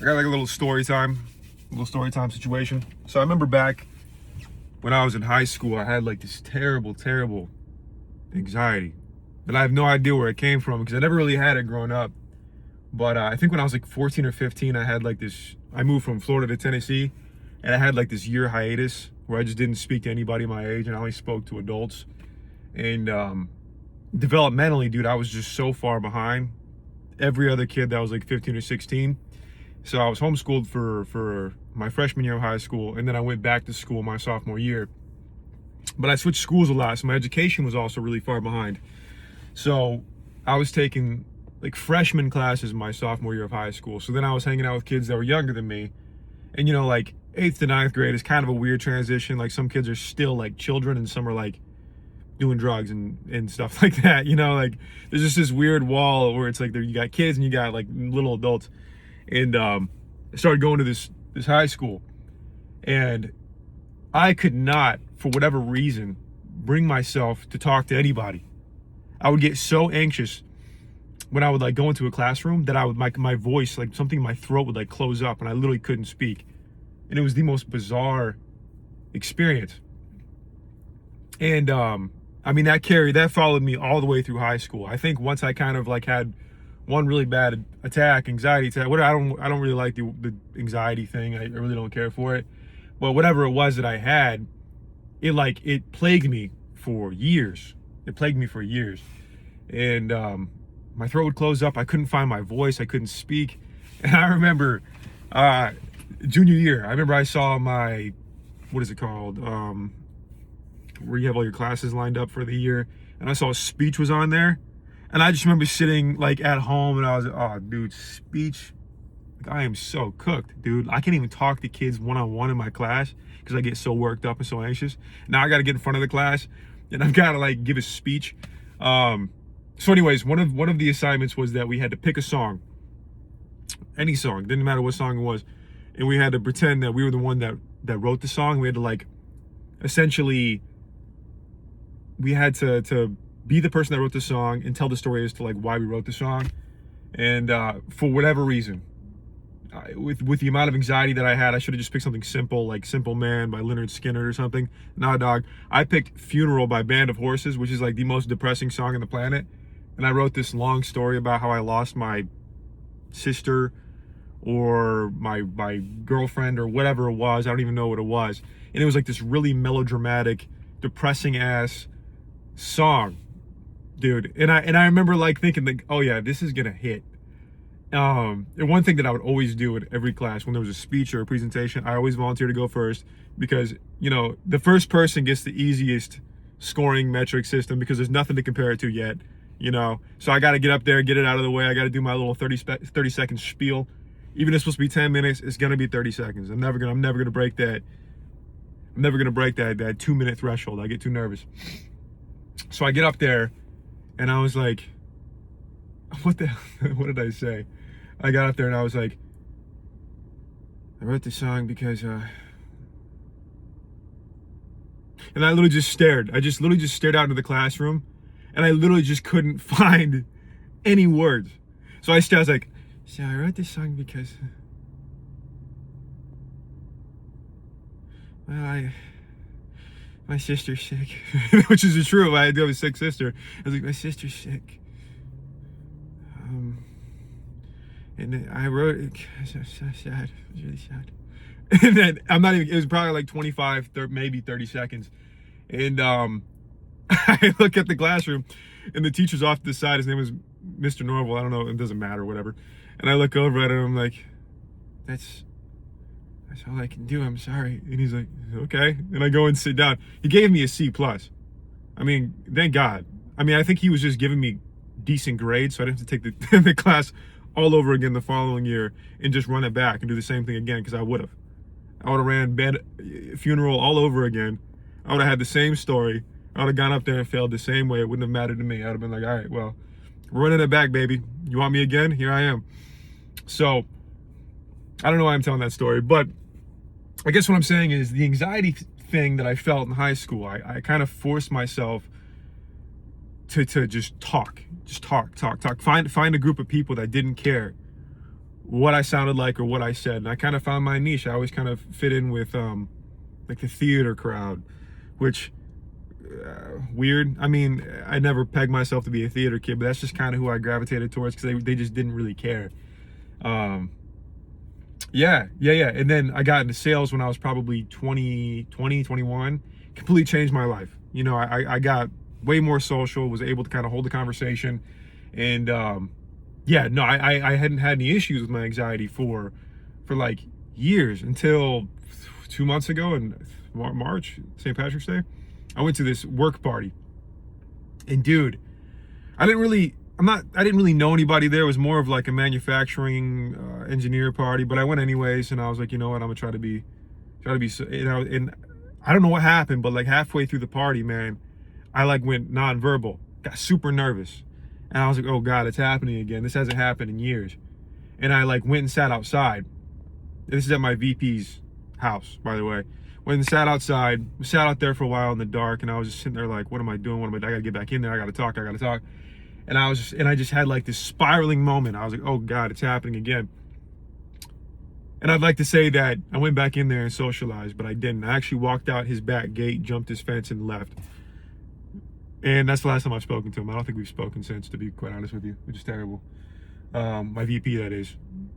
I got like a little story time situation. So I remember back when I was in high school, I had like this terrible anxiety that I have no idea where it came from because I never really had it growing up. But I think when I was like 14 or 15, I had like this, I moved from Florida to Tennessee, and I had like this year hiatus where I just didn't speak to anybody my age and I only spoke to adults. And developmentally, dude, I was just so far behind every other kid that was like 15 or 16. So I was homeschooled for my freshman year of high school, and then I went back to school my sophomore year. But I switched schools a lot, so my education was also really far behind. So I was taking like freshman classes my sophomore year of high school. So then I was hanging out with kids that were younger than me. And you know, like 8th to 9th grade is kind of a weird transition. Like some kids are still like children and some are like doing drugs and stuff like that. You know, like there's just this weird wall where it's like you got kids and you got like little adults. And I started going to this high school, and I could not, for whatever reason, bring myself to talk to anybody. I would get so anxious when I would like go into a classroom that I would my voice, like something in my throat would like close up and I literally couldn't speak. And it was the most bizarre experience. And I mean that followed me all the way through high school. I think once I kind of like had one really bad anxiety attack. I don't really like the anxiety thing. I really don't care for it. But whatever it was that I had, it plagued me for years. And my throat would close up. I couldn't find my voice. I couldn't speak. And I remember junior year, I saw my, what is it called? Where you have all your classes lined up for the year. And I saw speech was on there. And I just remember sitting like at home and I was like, oh dude, speech, like I am so cooked, dude. I can't even talk to kids one-on-one in my class because I get so worked up and so anxious. Now I got to get in front of the class and I've got to like give a speech. So anyways, one of the assignments was that we had to pick a song, any song, didn't matter what song it was. And we had to pretend that we were the one that wrote the song. We had to like, essentially, we had to be the person that wrote the song and tell the story as to like why we wrote the song. And for whatever reason, with the amount of anxiety that I had, I should have just picked something simple, like Simple Man by Leonard Skinner or something. Nah, dog. I picked Funeral by Band of Horses, which is like the most depressing song on the planet. And I wrote this long story about how I lost my sister or my girlfriend or whatever it was. I don't even know what it was. And it was like this really melodramatic, depressing ass song. Dude, and I remember like thinking like, oh yeah, this is gonna hit. And one thing that I would always do at every class when there was a speech or a presentation, I always volunteer to go first because, you know, the first person gets the easiest scoring metric system because there's nothing to compare it to yet, you know. So I got to get up there, get it out of the way. I got to do my little 30 second spiel. Even if it's supposed to be 10 minutes, it's gonna be 30 seconds. I'm never gonna break that. I'm never gonna break that 2-minute threshold. I get too nervous. So I get up there. And I was like, what did I say? I got up there and I was like, I wrote this song because, and I literally just stared. I just literally just stared out into the classroom and I literally just couldn't find any words. So I was like, so I wrote this song because, well, my sister's sick, which is true. I do have a sick sister. I was like, my sister's sick. And I wrote it. So sad. It was really sad. And then it was probably like 25, 30, maybe 30 seconds. And I look at the classroom and the teacher's off to the side. His name was Mr. Norval. I don't know. It doesn't matter, whatever. And I look over at him. I'm like, that's all I can do. I'm sorry. And he's like, okay. And I go and sit down. He gave me a C+. I mean, thank God. I mean, I think he was just giving me decent grades, so I didn't have to take the class all over again the following year and just run it back and do the same thing again, because I would have ran Funeral all over again. I would have had the same story. I would have gone up there and failed the same way. It wouldn't have mattered to me. I would have been like, all right, well, we're running it back, baby. You want me again? Here I am. So I don't know why I'm telling that story, but I guess what I'm saying is the anxiety thing that I felt in high school, I kind of forced myself to just talk. Find a group of people that didn't care what I sounded like or what I said. And I kind of found my niche. I always kind of fit in with like the theater crowd, which weird. I mean, I never pegged myself to be a theater kid, but that's just kind of who I gravitated towards because they just didn't really care. Yeah. And then I got into sales when I was probably 21. Completely changed my life. You know, I got way more social, was able to kind of hold the conversation. And yeah, no, I hadn't had any issues with my anxiety for like years until 2 months ago in March, St. Patrick's Day. I went to this work party. And dude, I didn't really know anybody there. It was more of like a manufacturing engineer party, but I went anyways, and I was like, you know what, I'm gonna try to be, you know, and I don't know what happened, but like halfway through the party, man, I like went nonverbal, got super nervous, and I was like, oh God, it's happening again. This hasn't happened in years. And I like went and sat outside. This is at my VP's house, by the way. Went and sat outside, sat out there for a while in the dark, and I was just sitting there like, what am I doing? I gotta get back in there. I gotta talk. And I just had like this spiraling moment. I was like, oh God, it's happening again. And I'd like to say that I went back in there and socialized, but I didn't. I actually walked out his back gate, jumped his fence, and left. And that's the last time I've spoken to him. I don't think we've spoken since, to be quite honest with you, which is terrible. My VP, that is.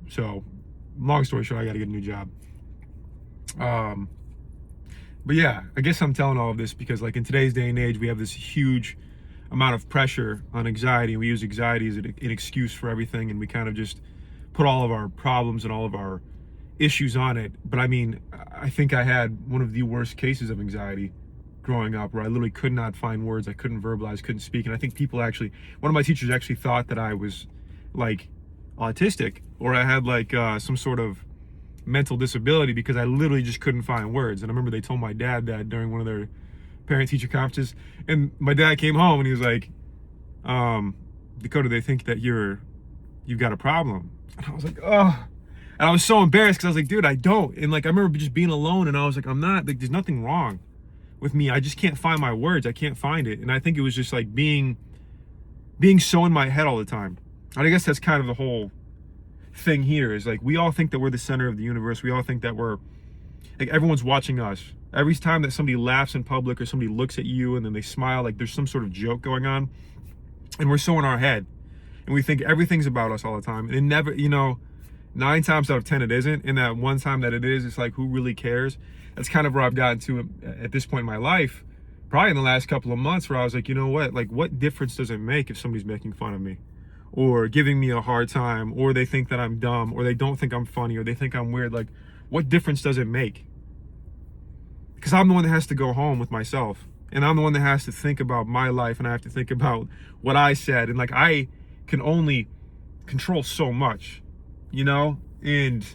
So, long story short, I got to get a new job. But yeah, I guess I'm telling all of this because like in today's day and age, we have this huge amount of pressure on anxiety, and we use anxiety as an excuse for everything, and we kind of just put all of our problems and all of our issues on it. But I mean, I think I had one of the worst cases of anxiety growing up, where I literally could not find words, I couldn't verbalize, couldn't speak. And I think people actually, one of my teachers actually thought that I was like autistic, or I had like some sort of mental disability, because I literally just couldn't find words. And I remember they told my dad that during one of their parent-teacher conferences, and my dad came home and he was like, Dakota, they think that you've got a problem. And I was like, oh. And I was so embarrassed because I was like, dude, I don't. And like I remember just being alone, and I was like, I'm not, like, there's nothing wrong with me. I just can't find my words. I can't find it. And I think it was just like being so in my head all the time. And I guess that's kind of the whole thing here, is like we all think that we're the center of the universe. We all think that we're like, everyone's watching us. Every time that somebody laughs in public or somebody looks at you and then they smile, like there's some sort of joke going on, and we're so in our head, and we think everything's about us all the time. And it never, you know, 9 times out of 10 it isn't. And that one time that it is, it's like, who really cares? That's kind of where I've gotten to at this point in my life, probably in the last couple of months, where I was like, you know what, like what difference does it make if somebody's making fun of me or giving me a hard time, or they think that I'm dumb, or they don't think I'm funny, or they think I'm weird? Like, what difference does it make? Because I'm the one that has to go home with myself, and I'm the one that has to think about my life, and I have to think about what I said, and like I can only control so much, you know? And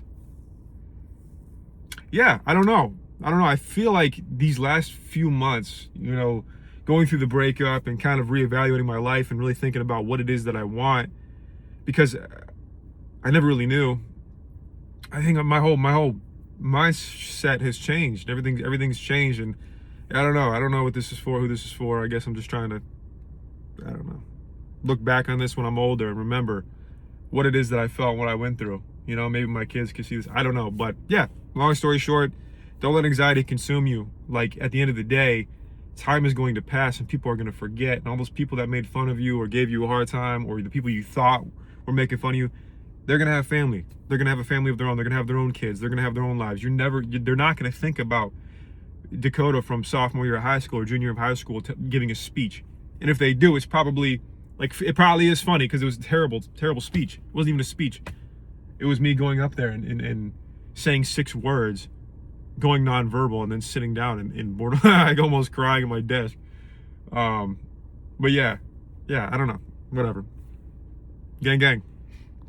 yeah, I don't know. I feel like these last few months, you know, going through the breakup and kind of reevaluating my life and really thinking about what it is that I want, because I never really knew. I think my whole mindset has changed. Everything's changed, and I don't know what this is for, who this is for. I guess I'm just trying to, I don't know, look back on this when I'm older and remember what it is that I felt, what I went through. You know, maybe my kids can see this. I don't know. But yeah, long story short, don't let anxiety consume you. Like, at the end of the day, time is going to pass and people are going to forget. And all those people that made fun of you or gave you a hard time, or the people you thought were making fun of you, they're going to have family. They're going to have a family of their own. They're going to have their own kids. They're going to have their own lives. They're not going to think about Dakota from sophomore year of high school or junior year of high school giving a speech. And if they do, it's probably, like, it probably is funny because it was a terrible speech. It wasn't even a speech. It was me going up there and saying 6 words, going nonverbal, and then sitting down and bored, like almost crying at my desk. But yeah, I don't know. Whatever. Gang.